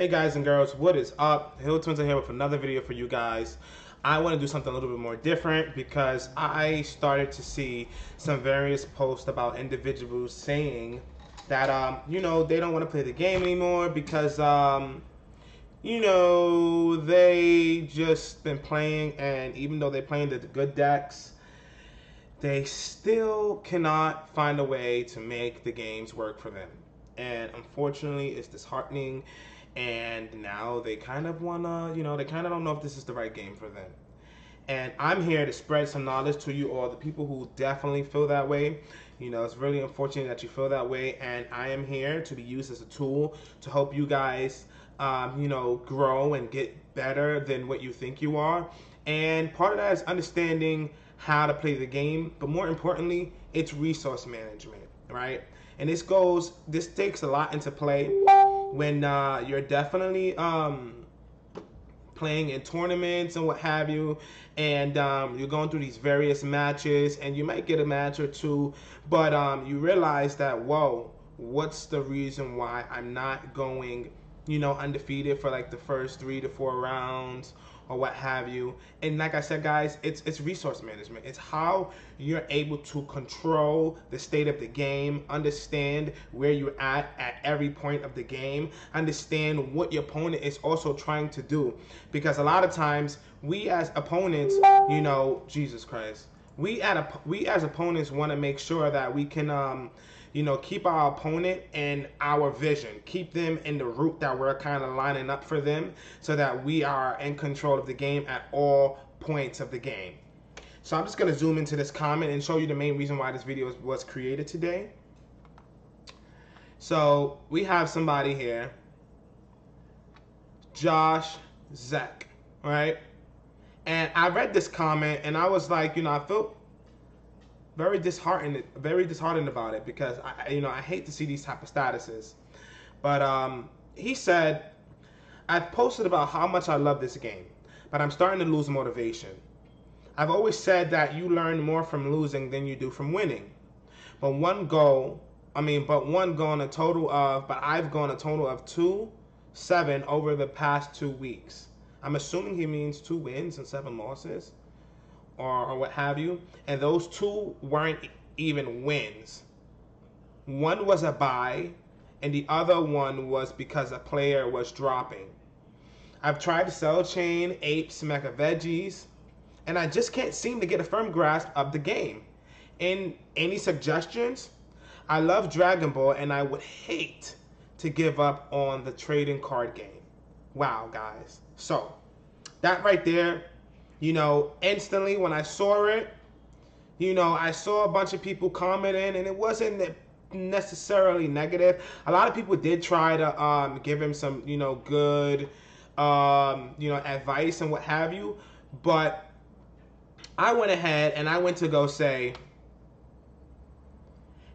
Hey guys and girls, what is up? Hill Twins are here with another video for you guys. I want to do something a little bit more different because I started to see some various posts about individuals saying that they don't want to play the game anymore because they just been playing, and even though they're playing the good decks, they still cannot find a way to make the games work for them. And unfortunately, it's disheartening. And now they kind of wanna, they kind of don't know if this is the right game for them. And I'm here to spread some knowledge to you all, the people who definitely feel that way. It's really unfortunate that you feel that way. And I am here to be used as a tool to help you guys, grow and get better than what you think you are. And part of that is understanding how to play the game, but more importantly, it's resource management, right? And this takes a lot into play when you're definitely playing in tournaments and what have you, and you're going through these various matches, and you might get a match or two, but you realize that, whoa, what's the reason why I'm not going undefeated for like the first 3 to 4 rounds or what have you. And like I said, guys, it's resource management. It's how you're able to control the state of the game, understand where you're at every point of the game, understand what your opponent is also trying to do. Because a lot of times we as opponents, Jesus Christ, we as opponents want to make sure that we can keep our opponent in our vision, keep them in the route that we're kind of lining up for them, so that we are in control of the game at all points of the game. So I'm just going to zoom into this comment and show you the main reason why this video was created today. So we have somebody here, Josh Zek, right? And I read this comment and I was like, I felt very disheartened about it, because I hate to see these type of statuses. But he said, I've posted about how much I love this game, but I'm starting to lose motivation. I've always said that you learn more from losing than you do from winning. But I've gone a total of 2-7 over the past 2 weeks. I'm assuming he means 2 wins and 7 losses. Or what have you, and those 2 weren't even wins. One was a bye, and the other one was because a player was dropping. I've tried to sell chain, apes, mecha veggies, and I just can't seem to get a firm grasp of the game. And any suggestions? I love Dragon Ball, and I would hate to give up on the trading card game. Wow, guys. So that right there, instantly when I saw it, I saw a bunch of people commenting, and it wasn't necessarily negative. A lot of people did try to give him some, good, advice and what have you. But I went ahead and I went to go say,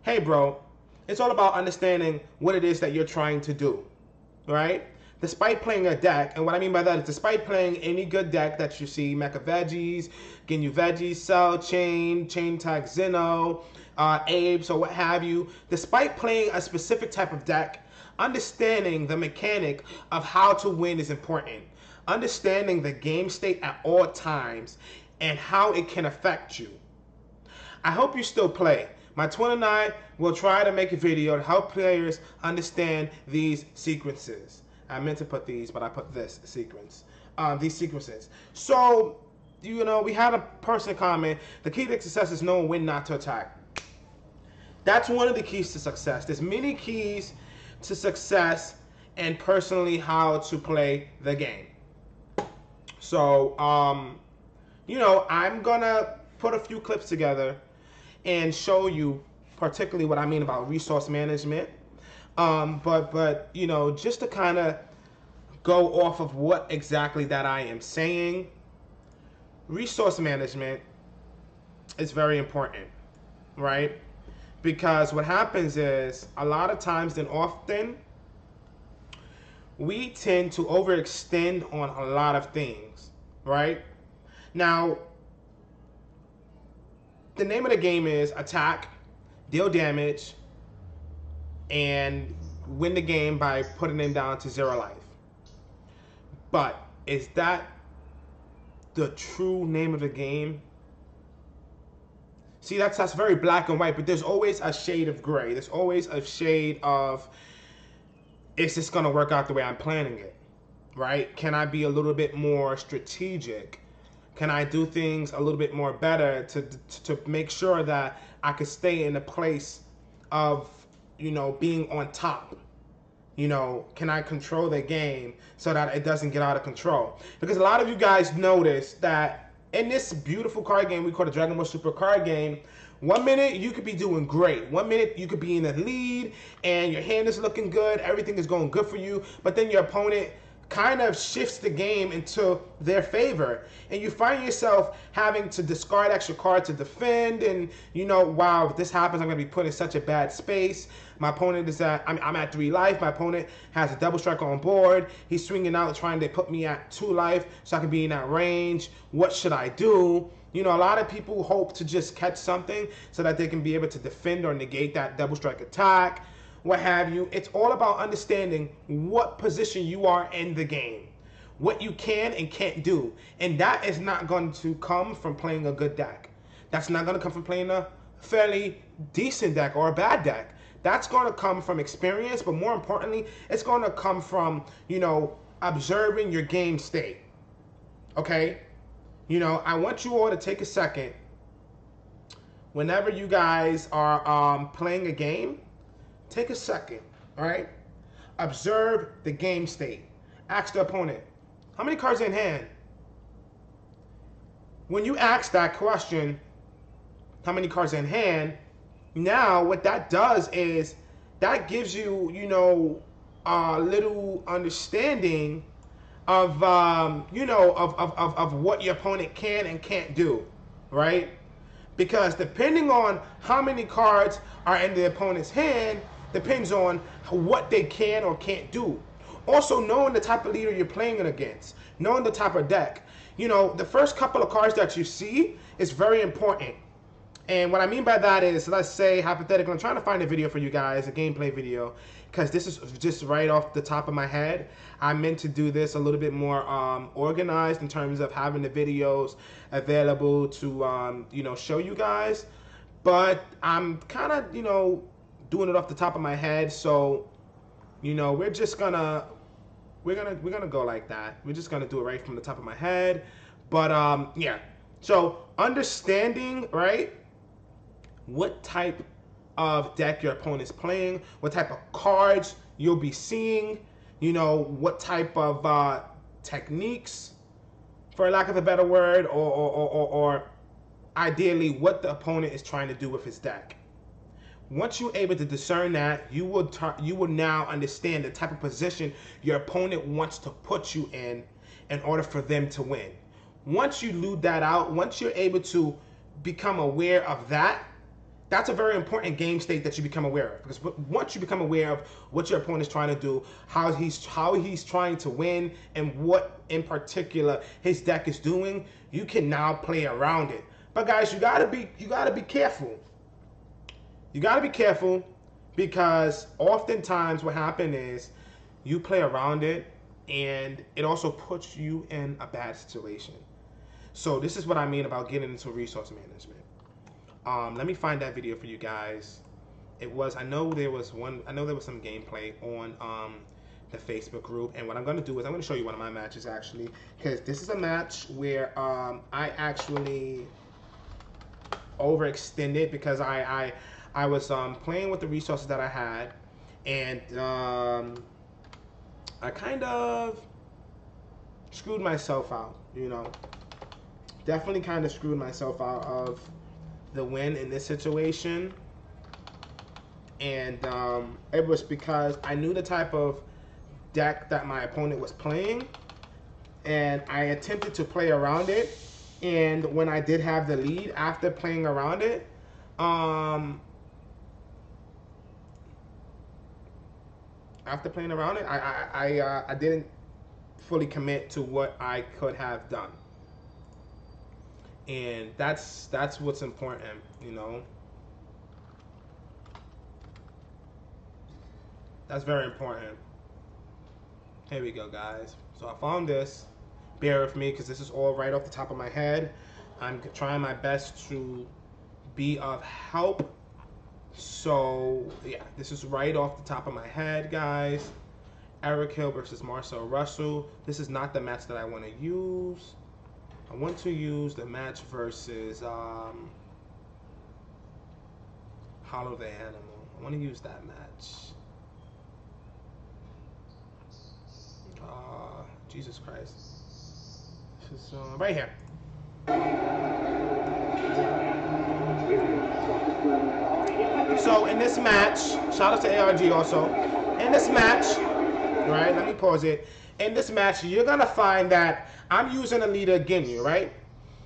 hey, bro, it's all about understanding what it is that you're trying to do, right? Despite playing a deck, and what I mean by that is despite playing any good deck that you see, Mecha Veggies, Ginyu Veggies, Cell Chain, Chain Tag Zeno, Apes, or what have you, despite playing a specific type of deck, understanding the mechanic of how to win is important. Understanding the game state at all times and how it can affect you. I hope you still play. My twin and I will try to make a video to help players understand these sequences. I meant to put these, but I put this sequence. These sequences. So, we had a person comment, the key to success is knowing when not to attack. That's one of the keys to success. There's many keys to success, and personally how to play the game. So, I'm gonna put a few clips together and show you particularly what I mean about resource management. But just to kind of go off of what exactly that I am saying, resource management is very important, right? Because what happens is, a lot of times and often, we tend to overextend on a lot of things, right? Now, the name of the game is attack, deal damage, and win the game by putting them down to 0 life, But is that the true name of the game? See, that's very black and white, but there's always a shade of gray. There's always a shade of, is this gonna work out the way I'm planning it? Right? Can I be a little bit more strategic? Can I do things a little bit more better to make sure that I could stay in a place of, being on top? Can I control the game so that it doesn't get out of control? Because a lot of you guys notice that in this beautiful card game we call the Dragon Ball Super card game, 1 minute you could be doing great. 1 minute you could be in the lead and your hand is looking good, everything is going good for you, but then your opponent kind of shifts the game into their favor, and you find yourself having to discard extra cards to defend, and wow, if this happens, I'm going to be put in such a bad space. My opponent is I'm at 3 life. My opponent has a double strike on board. He's swinging out trying to put me at 2 life so I can be in that range. What should I do? A lot of people hope to just catch something so that they can be able to defend or negate that double strike attack, what have you. It's all about understanding what position you are in the game, what you can and can't do. And that is not going to come from playing a good deck. That's not going to come from playing a fairly decent deck or a bad deck. That's going to come from experience, but more importantly, it's going to come from, observing your game state. Okay? I want you all to take a second whenever you guys are playing a game. Take a second, all right? Observe the game state. Ask the opponent, how many cards in hand? When you ask that question, how many cards in hand, now what that does is that gives you, a little understanding of, of what your opponent can and can't do, right? Because depending on how many cards are in the opponent's hand, depends on what they can or can't do. Also, knowing the type of leader you're playing against, knowing the type of deck. The first couple of cards that you see is very important. And what I mean by that is, let's say, hypothetically, I'm trying to find a video for you guys, a gameplay video, because this is just right off the top of my head. I meant to do this a little bit more organized in terms of having the videos available to, show you guys. But I'm kind of, doing it off the top of my head. So, we're just gonna, we're gonna go like that. We're just gonna do it right from the top of my head. But, yeah. So, understanding, right, what type of deck your opponent's playing, what type of cards you'll be seeing, what type of techniques, for lack of a better word, or ideally what the opponent is trying to do with his deck. Once you're able to discern that, you will now understand the type of position your opponent wants to put you in order for them to win. Once you lose that out, once you're able to become aware of that, that's a very important game state that you become aware of. Because once you become aware of what your opponent is trying to do, how he's trying to win, and what in particular his deck is doing, you can now play around it. But guys, you gotta be careful. You gotta be careful, because oftentimes what happens is you play around it and it also puts you in a bad situation. So this is what I mean about getting into resource management. Let me find that video for you guys. I know there was some gameplay on the Facebook group, and what I'm going to do is I'm going to show you one of my matches, actually, because this is a match where I actually overextended, because I was playing with the resources that I had, and I kind of screwed myself out, definitely kind of screwed myself out of the win in this situation. And it was because I knew the type of deck that my opponent was playing, and I attempted to play around it. And when I did have the lead after playing around it, I didn't fully commit to what I could have done. And that's what's important, That's very important. Here we go, guys. So I found this. Bear with me because this is all right off the top of my head. I'm trying my best to be of help. So yeah, this is right off the top of my head, guys. Eric Hill versus Marcel Russell. This is not the match that I want to use. I want to use the match versus Hollow the Animal. I want to use that match. Jesus Christ. This is right here. So in this match, shout out to ARG also. In this match, right, let me pause it. In this match, you're going to find that I'm using a leader, Ginyu, right?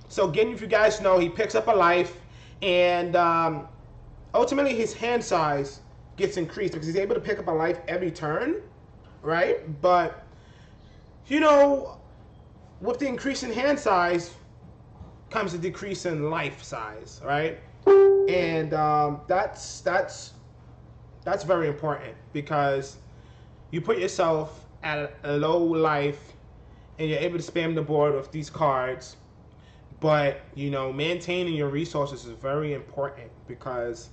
So Ginyu, if you guys know, he picks up a life, and ultimately his hand size gets increased because he's able to pick up a life every turn, right? But, you know, with the increase in hand size comes a decrease in life size, right? And that's very important because you put yourself at a low life and you're able to spam the board with these cards, but you know, maintaining your resources is very important because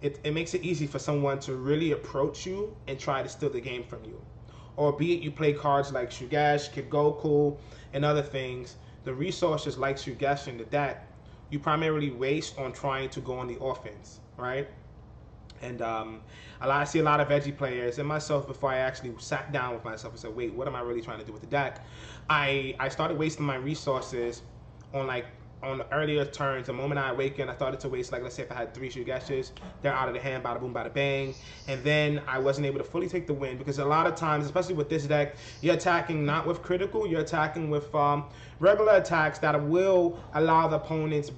it makes it easy for someone to really approach you and try to steal the game from you. Or be it you play cards like Shugesh, Kid Goku, and other things, the resources like Shugesh in the deck, you primarily waste on trying to go on the offense, right? And I see a lot of veggie players, and myself, before I actually sat down with myself and said, wait, what am I really trying to do with the deck? I started wasting my resources on on the earlier turns. The moment I awakened, I started to waste, like, let's say if I had 3 Shugeshes, they're out of the hand, bada boom, bada bang. And then I wasn't able to fully take the win because a lot of times, especially with this deck, you're attacking not with critical, you're attacking with regular attacks that will allow the opponent's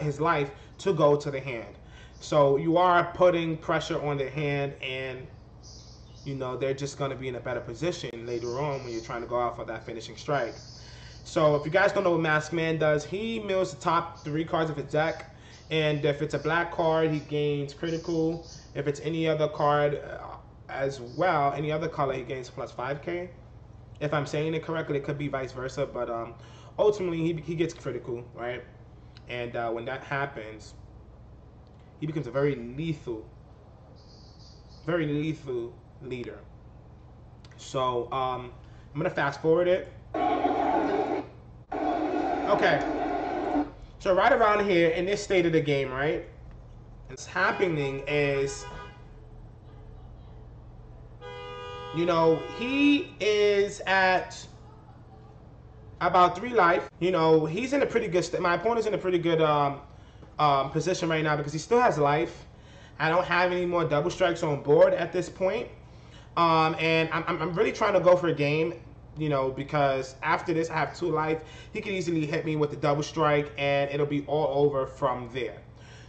his life to go to the hand. So you are putting pressure on their hand, and you know, they're just going to be in a better position later on when you're trying to go out for that finishing strike. So if you guys don't know what Masked Man does, he mills the top 3 cards of his deck, and if it's a black card, he gains critical. If it's any other card as well, any other color, he gains plus 5k. If I'm saying it correctly, it could be vice versa, but ultimately he gets critical, right? And when that happens, he becomes a very lethal leader. So I'm gonna fast forward it. Okay, so right around here in this state of the game, right, what's happening is, you know, he is at about 3 life. You know, he's in a pretty good state. My opponent's in a pretty good position right now because he still has life. I don't have any more double strikes on board at this point. And I'm really trying to go for a game, you know, because after this I have 2 life. He can easily hit me with the double strike and it'll be all over from there.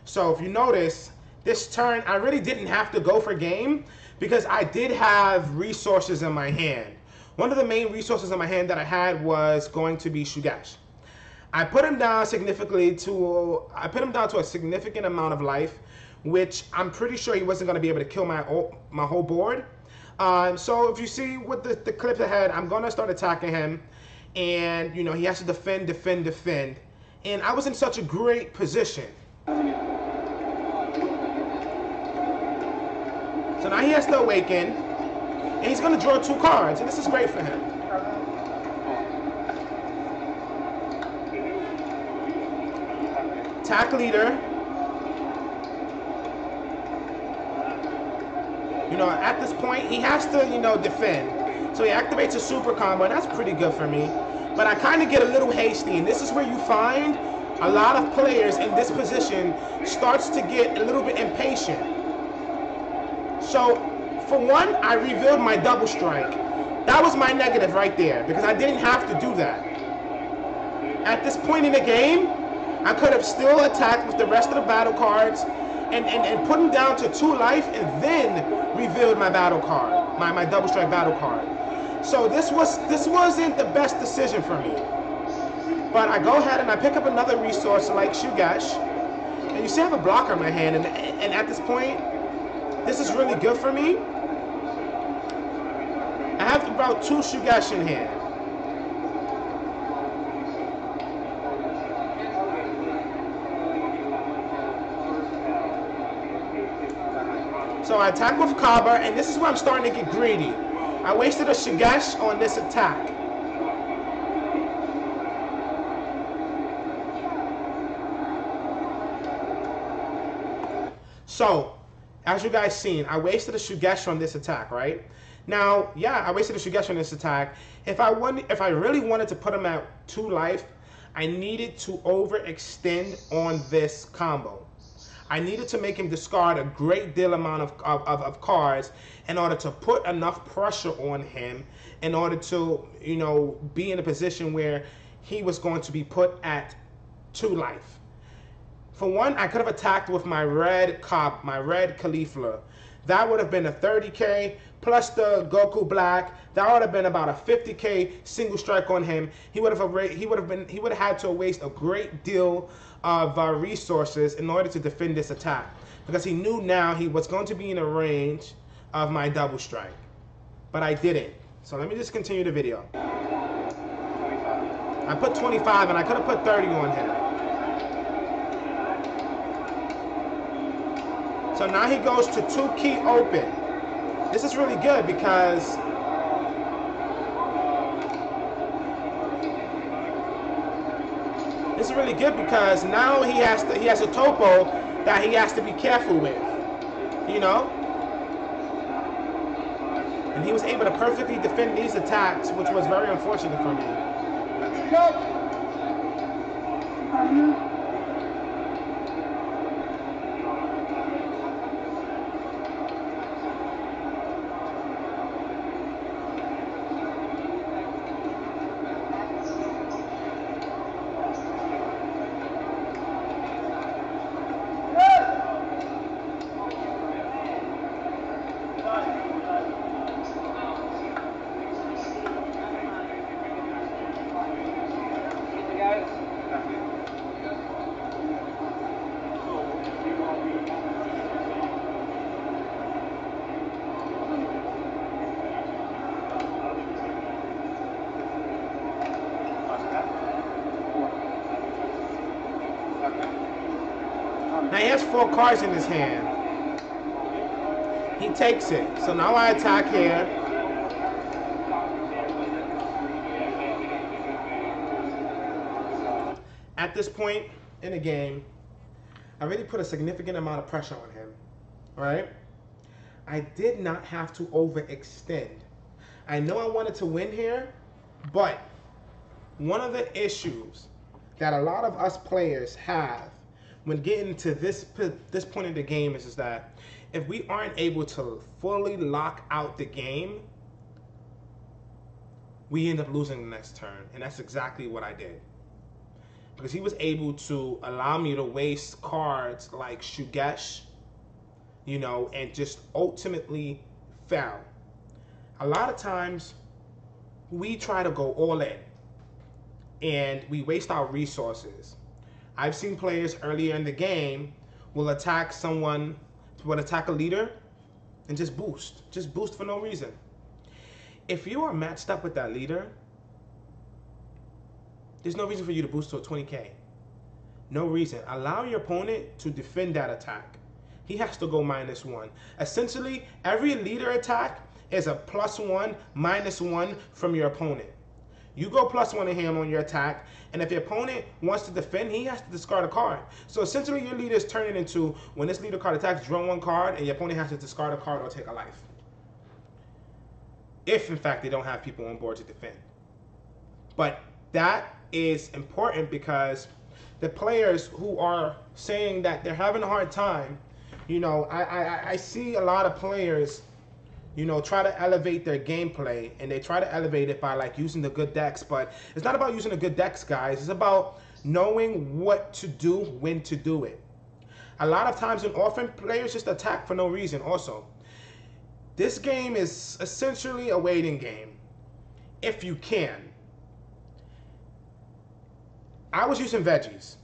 So if you notice, this turn I really didn't have to go for game because I did have resources in my hand. One of the main resources in my hand that I had was going to be Shugesh. I put him down significantly to a significant amount of life, which I'm pretty sure he wasn't going to be able to kill my whole board. So if you see with the clip ahead, I'm going to start attacking him, and you know, he has to defend, and I was in such a great position. So now he has to awaken, and he's going to draw 2 cards, and this is great for him. Attack leader. You know, at this point, he has to, you know, defend. So he activates a super combo, and that's pretty good for me. But I kind of get a little hasty, and this is where you find a lot of players in this position starts to get a little bit impatient. So, for one, I revealed my double strike. That was my negative right there, because I didn't have to do that. At this point in the game, I could have still attacked with the rest of the battle cards and put him down to 2 life and then revealed my battle card, my double strike battle card. So this wasn't the best decision for me. But I go ahead and I pick up another resource like Shugesh, and you see I have a blocker in my hand, and at this point, this is really good for me. I have about 2 Shugesh in here. So I attack with Kaba, and this is where I'm starting to get greedy. I wasted a Shugesh on this attack. So, as you guys seen, I wasted a Shugesh on this attack, right? Now, yeah, I wasted a Shugesh on this attack. If I really wanted to put him at 2 life, I needed to overextend on this combo. I needed to make him discard a great deal amount of cards in order to put enough pressure on him in order to, you know, be in a position where he was going to be put at 2 life. For one, I could have attacked with my red Caulifla. That would have been a 30k plus the Goku Black. That would have been about a 50k single strike on him. He would have had to waste a great deal of resources in order to defend this attack, because he knew now he was going to be in a range of my double strike. But I didn't. So let me just continue the video. I put 25 and I could have put 30 on him. So now he goes to 2 key open. This is really good because now he has a topo that he has to be careful with, you know? And he was able to perfectly defend these attacks, which was very unfortunate for me. Now he has 4 cards in his hand. He takes it. So now I attack here. At this point in the game, I really put a significant amount of pressure on him, right? I did not have to overextend. I know I wanted to win here, but one of the issues that a lot of us players have when getting to this point in the game is that if we aren't able to fully lock out the game, we end up losing the next turn. And that's exactly what I did. Because he was able to allow me to waste cards like Shugesh, you know, and just ultimately fail. A lot of times, we try to go all in, and we waste our resources. I've seen players earlier in the game will attack a leader and just boost for no reason. If you are matched up with that leader, there's no reason for you to boost to a 20k. No reason. Allow your opponent to defend that attack. He has to go -1. Essentially, every leader attack is a +1, -1 from your opponent. You go +1 to him on your attack, and if your opponent wants to defend, he has to discard a card. So essentially, your leader is turning into, when this leader card attacks, draw 1 card, and your opponent has to discard a card or take a life. If, in fact, they don't have people on board to defend. But that is important because the players who are saying that they're having a hard time, you know, I see a lot of players, you know, try to elevate their gameplay, and they try to elevate it by like using the good decks, but it's not about using the good decks, guys. It's about knowing what to do, when to do it. A lot of times in often, players just attack for no reason also. This game is essentially a waiting game, if you can. I was using veggies.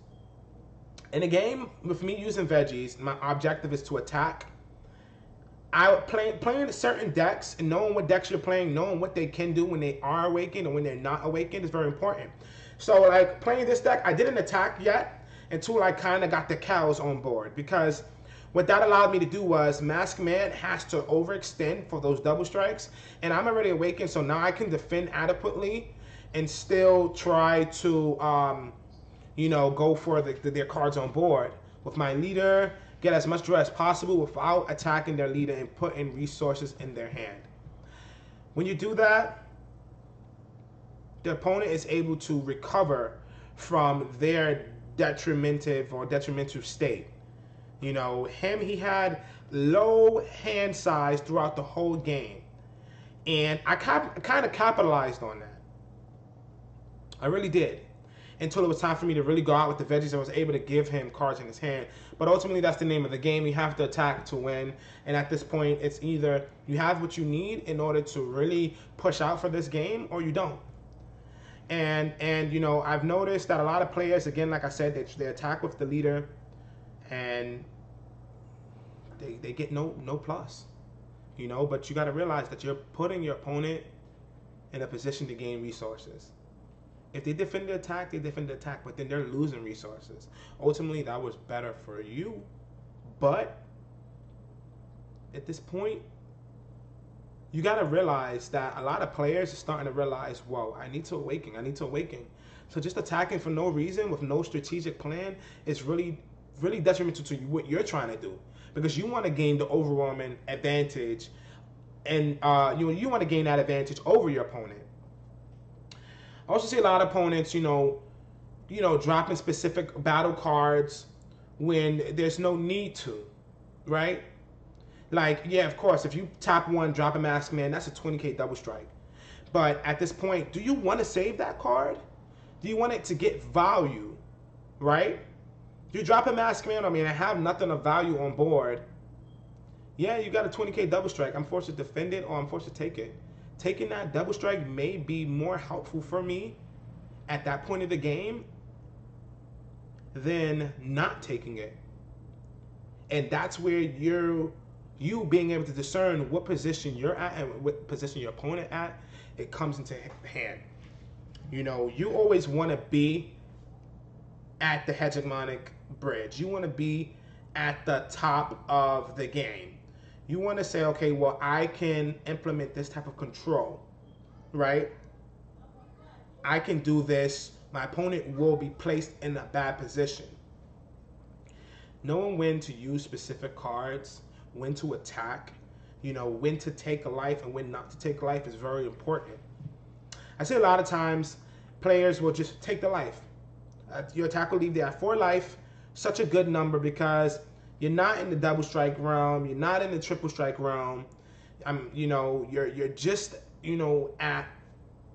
In a game with me using veggies, my objective is to attack. Playing certain decks and knowing what decks you're playing, knowing what they can do when they are awakened and when they're not awakened is very important. So like playing this deck, I didn't attack yet until I kind of got the cows on board, because what that allowed me to do was Masked Man has to overextend for those double strikes, and I'm already awakened, so now I can defend adequately and still try to go for their cards on board with my leader, get as much draw as possible without attacking their leader and putting resources in their hand. When you do that, the opponent is able to recover from their detrimental state. He had low hand size throughout the whole game, and I kind of capitalized on that. I really did. Until it was time for me to really go out with the veggies, I was able to give him cards in his hand. But ultimately, that's the name of the game. You have to attack to win. And at this point, it's either you have what you need in order to really push out for this game, or you don't. And I've noticed that a lot of players, again, like I said, they attack with the leader, and they get no plus. But you got to realize that you're putting your opponent in a position to gain resources. If they defend the attack, they defend the attack, but then they're losing resources. Ultimately, that was better for you. But at this point, you got to realize that a lot of players are starting to realize, whoa, I need to awaken. So just attacking for no reason with no strategic plan is really, really detrimental to what you're trying to do. Because you want to gain the overwhelming advantage, and you want to gain that advantage over your opponent. I also see a lot of opponents, dropping specific battle cards when there's no need to, right? Like, yeah, of course, if you tap one, drop a Masked Man, that's a 20k double strike. But at this point, do you want to save that card? Do you want it to get value, right? You drop a Masked Man, I have nothing of value on board. Yeah, you got a 20k double strike. I'm forced to defend it, or I'm forced to take it. Taking that double strike may be more helpful for me at that point of the game than not taking it. And that's where you being able to discern what position you're at and what position your opponent at, it comes into hand. You always want to be at the hegemonic bridge. You want to be at the top of the game. You want to say, okay, well, I can implement this type of control, right? I can do this. My opponent will be placed in a bad position. Knowing when to use specific cards, when to attack, when to take a life and when not to take a life is very important. I see a lot of times players will just take the life. Your attack will leave there at 4 life, such a good number, because you're not in the double strike realm. You're not in the triple strike realm. You're just, at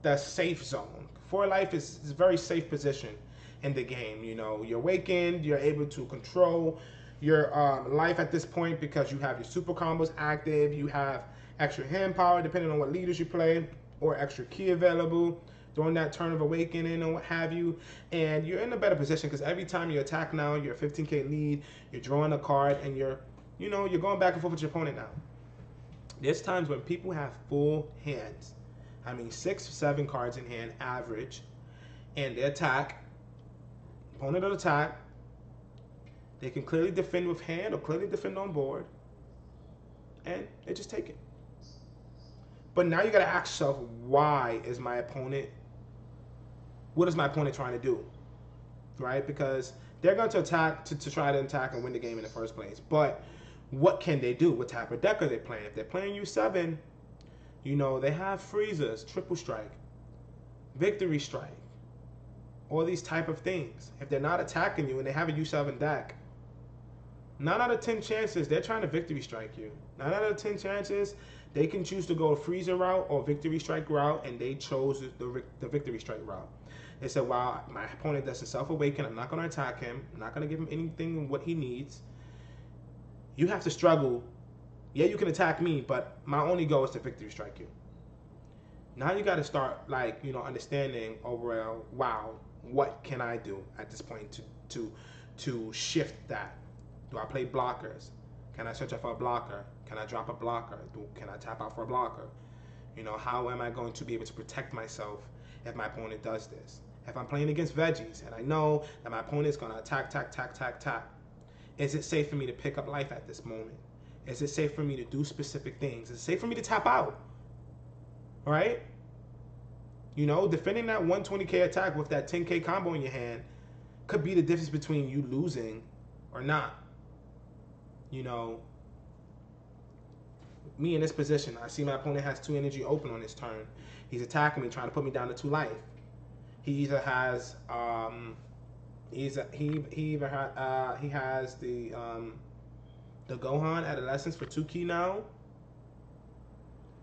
the safe zone. 4 life is a very safe position in the game. You're awakened. You're able to control your life at this point because you have your super combos active. You have extra hand power depending on what leaders you play, or extra ki available during that turn of awakening and what have you. And you're in a better position because every time you attack now, you're a 15k lead, you're drawing a card, and you're going back and forth with your opponent now. There's times when people have full hands. 6 or 7 cards in hand, average, and they attack. Opponent will attack. They can clearly defend with hand or clearly defend on board, and they just take it. But now you got to ask yourself, what is my opponent trying to do, right? Because they're going to attack to try to attack and win the game in the first place. But what can they do? What type of deck are they playing? If they're playing U7, they have freezers, triple strike, victory strike, all these type of things. If they're not attacking you and they have a U7 deck, 9 out of 10 chances they're trying to victory strike you. 9 out of 10 chances they can choose to go a freezer route or victory strike route, and they chose the victory strike route. They said, well, my opponent doesn't self-awaken. I'm not going to attack him. I'm not going to give him anything what he needs. You have to struggle. Yeah, you can attack me, but my only goal is to victory strike you. Now you got to start, understanding overall, wow, what can I do at this point to shift that? Do I play blockers? Can I search out for a blocker? Can I drop a blocker? Can I tap out for a blocker? You know, how am I going to be able to protect myself if my opponent does this? If I'm playing against veggies and I know that my opponent is going to attack, is it safe for me to pick up life at this moment? Is it safe for me to do specific things? Is it safe for me to tap out? Right? You know, defending that 120k attack with that 10k combo in your hand could be the difference between you losing or not. You know, me in this position, I see my opponent has 2 energy open on his turn. He's attacking me, trying to put me down to 2 life. He either has he has the Gohan Adolescence for 2 key now,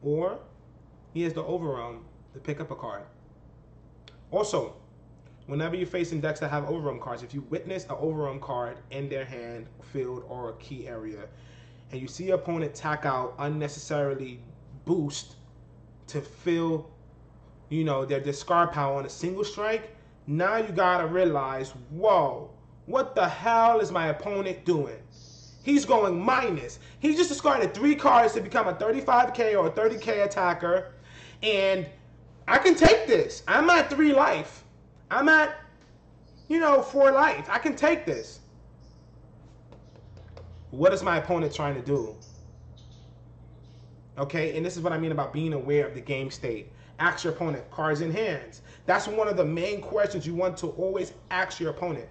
or he has the Overwhelm to pick up a card. Also, whenever you're facing decks that have Overwhelm cards, if you witness an Overwhelm card in their hand, field, or a key area, and you see your opponent tack out unnecessarily boost to fill, you know, their discard power on a single strike, now you gotta realize, whoa, what the hell is my opponent doing? He's going minus. He just discarded 3 cards to become a 35k or a 30k attacker, and I can take this. I'm at 3 life. I'm at, you know, 4 life. I can take this. What is my opponent trying to do? Okay, and this is what I mean about being aware of the game state. Ask your opponent, cards in hands. That's one of the main questions you want to always ask your opponent.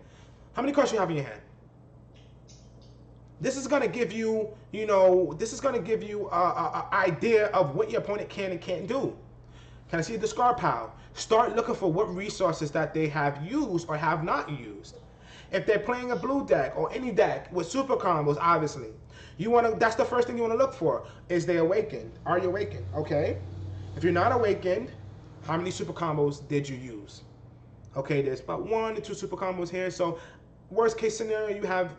How many cards do you have in your hand? This is going to give you, you know, this is going to give you an idea of what your opponent can and can't do. Can I see a discard pile? Start looking for what resources that they have used or have not used. If they're playing a blue deck or any deck with super combos, obviously, you want to. That's the first thing you want to look for. Is they awakened? Are you awakened? Okay. If you're not awakened, how many super combos did you use? Okay, there's about 1 to 2 super combos here. So, worst case scenario, you have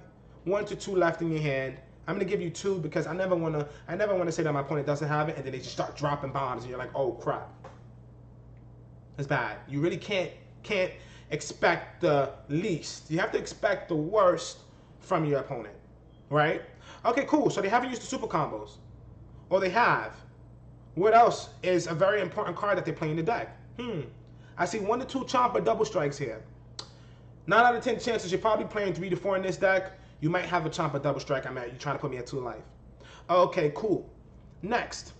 1 to 2 left in your hand. I'm gonna give you 2 because I never wanna say that my opponent doesn't have it, and then they just start dropping bombs, and you're like, oh crap. It's bad. You really can't expect the least. You have to expect the worst from your opponent, right? Okay, cool. So they haven't used the super combos, or they have. What else is a very important card that they play in the deck? I see 1 to 2 Champa double strikes here. 9 out of 10 chances you're probably playing 3 to 4 in this deck. You might have a Champa double strike. You're trying to put me at 2 life. Okay, cool. Next,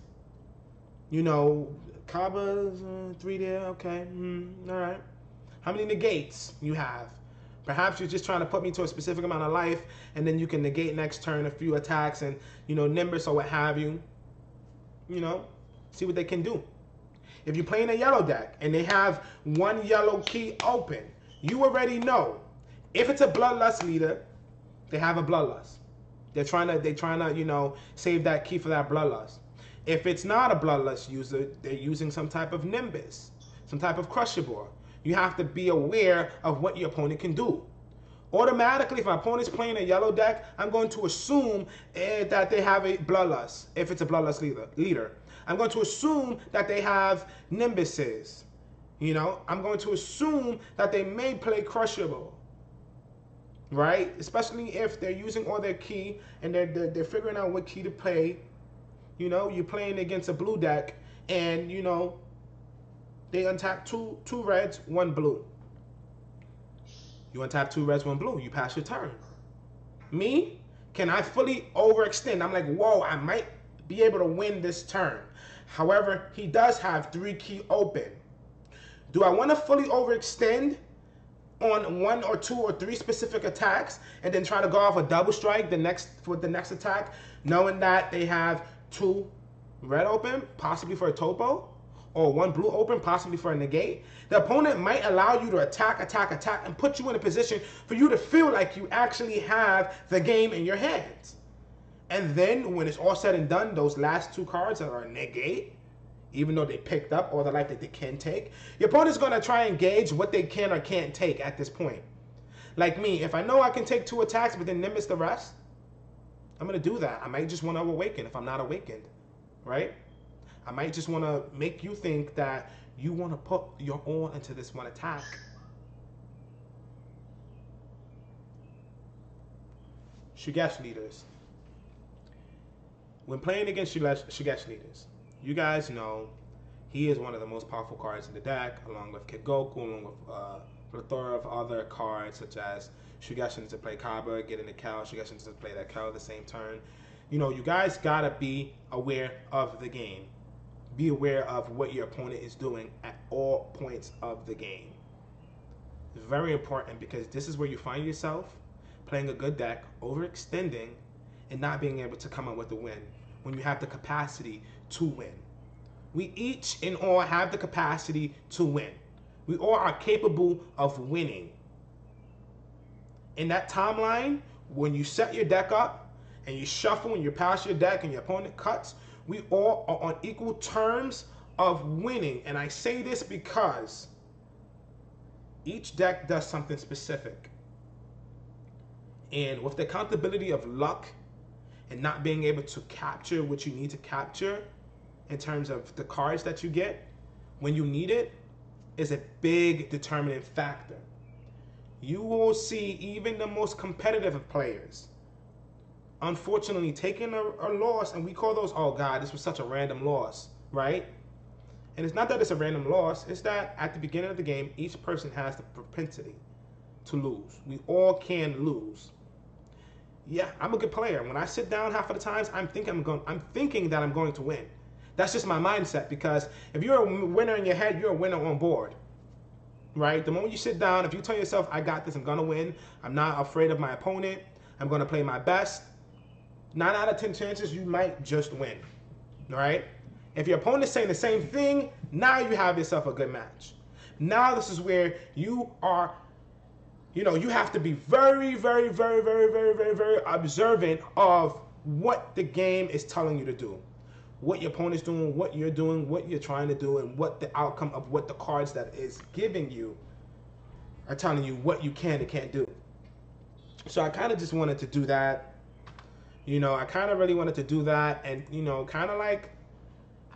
you know, Kaba's 3 there. Okay, all right. How many negates you have? Perhaps you're just trying to put me to a specific amount of life, and then you can negate next turn a few attacks and, you know, Nimbus or what have you. You know, see what they can do. If you're playing a yellow deck and they have 1 yellow key open, you already know. If it's a Bloodlust leader, they have a Bloodlust. They're trying to, you know, save that key for that Bloodlust. If it's not a Bloodlust user, they're using some type of Nimbus, some type of Crushable. You have to be aware of what your opponent can do. Automatically, if my opponent's playing a yellow deck, I'm going to assume that they have a Bloodlust, if it's a Bloodlust leader. I'm going to assume that they have Nimbuses. You know, I'm going to assume that they may play Crushable. Right? Especially if they're using all their key and they're figuring out what key to play. You know, you're playing against a blue deck and, you know, they untap two reds, 1 blue. You untap 2 reds, 1 blue. You pass your turn. Me, can I fully overextend? I'm like, whoa, I might be able to win this turn. However, he does have 3 key open. Do I want to fully overextend on 1 or 2 or 3 specific attacks and then try to go off a double strike for the next attack, knowing that they have 2 red open, possibly for a topo, or 1 blue open, possibly for a negate? The opponent might allow you to attack, and put you in a position for you to feel like you actually have the game in your hands. And then when it's all said and done, those last 2 cards that are a negate, even though they picked up all the life that they can take, your opponent's going to try and gauge what they can or can't take at this point. Like me, if I know I can take 2 attacks but then Nimbus the rest, I'm going to do that. I might just want to awaken if I'm not awakened, right? I might just want to make you think that you want to put your all into this 1 attack. Shugesh leaders. when playing against Shigeshinitas, you guys know he is one of the most powerful cards in the deck, along with Kigoku, along with plethora of other cards such as Shugeshin to play Kaba, get into Cal, Shugeshin to play that Cal the same turn. You know, you guys gotta be aware of the game. Be aware of what your opponent is doing at all points of the game. It's very important because this is where you find yourself playing a good deck, overextending, and not being able to come up with a win when you have the capacity to win. We each and all have the capacity to win. We all are capable of winning. In that timeline, when you set your deck up and you shuffle and you pass your deck and your opponent cuts, we all are on equal terms of winning. And I say this because each deck does something specific. And with the accountability of luck and not being able to capture what you need to capture in terms of the cards that you get when you need it, is a big determining factor. You will see even the most competitive of players, unfortunately, taking a loss, and we call those, oh God, this was such a random loss, right? And it's not that it's a random loss, it's that at the beginning of the game, each person has the propensity to lose. We all can lose. Yeah, I'm a good player. When I sit down half of the times, I'm thinking that I'm going to win. That's just my mindset, because if you're a winner in your head, you're a winner on board, right? The moment you sit down, if you tell yourself, I got this, I'm going to win, I'm not afraid of my opponent, I'm going to play my best, 9 out of 10 chances you might just win, right? If your opponent's saying the same thing, now you have yourself a good match. Now this is where you are, you know, you have to be very, very, very, very, very, very, very observant of what the game is telling you to do. What your opponent's doing, what you're doing, what you're trying to do, and what the outcome of what the cards that is giving you are telling you what you can and can't do. So I kind of just wanted to do that. You know, I kind of really wanted to do that and, you know, kind of like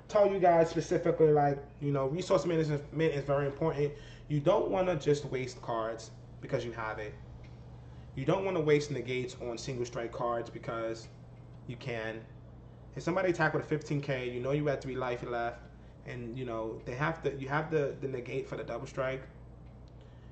tell you guys specifically, like, you know, resource management is very important. You don't want to just waste cards because you have it. You don't want to waste negates on single strike cards because you can. If somebody attack with a 15k, you know you had 3 life left, and you know you have the negate for the double strike.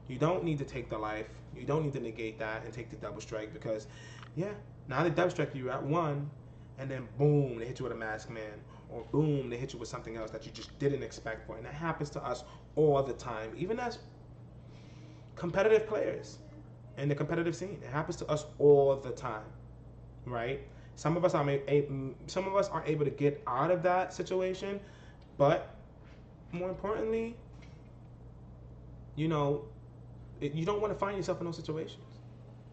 You don't need to take the life. You don't need to negate that and take the double strike, because yeah, now the double strike you're at 1, and then boom, they hit you with a masked man, or boom, they hit you with something else that you just didn't expect for. And that happens to us all the time, even as competitive players in the competitive scene. It happens to us all the time, right? Some of us are able to get out of that situation, but more importantly, you know, you don't want to find yourself in those situations.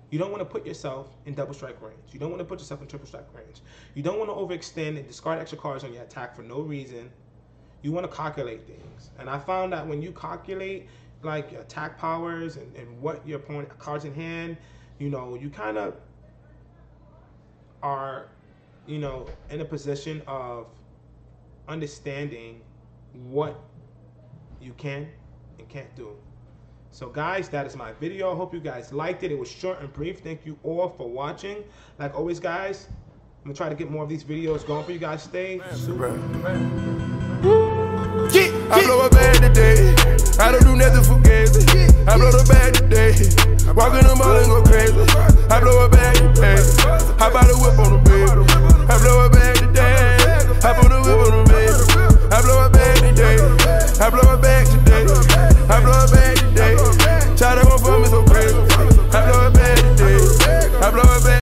You don't want to put yourself in double strike range. You don't want to put yourself in triple strike range. You don't want to overextend and discard extra cards on your attack for no reason. You want to calculate things. And I found that when you calculate like your attack powers and what your opponent cards in hand, you know, you kind of are, you know, in a position of understanding what you can and can't do. So guys, that is my video. I hope you guys liked it. It was short and brief. Thank you all for watching. Like always, guys, I'm gonna try to get more of these videos going for you guys. Stay super. I blow a bag today. I don't do nothing for games. I blow the bag today. Walk in the mall and go crazy. I blow a bag today. I buy the whip on the bed. I blow a bag today.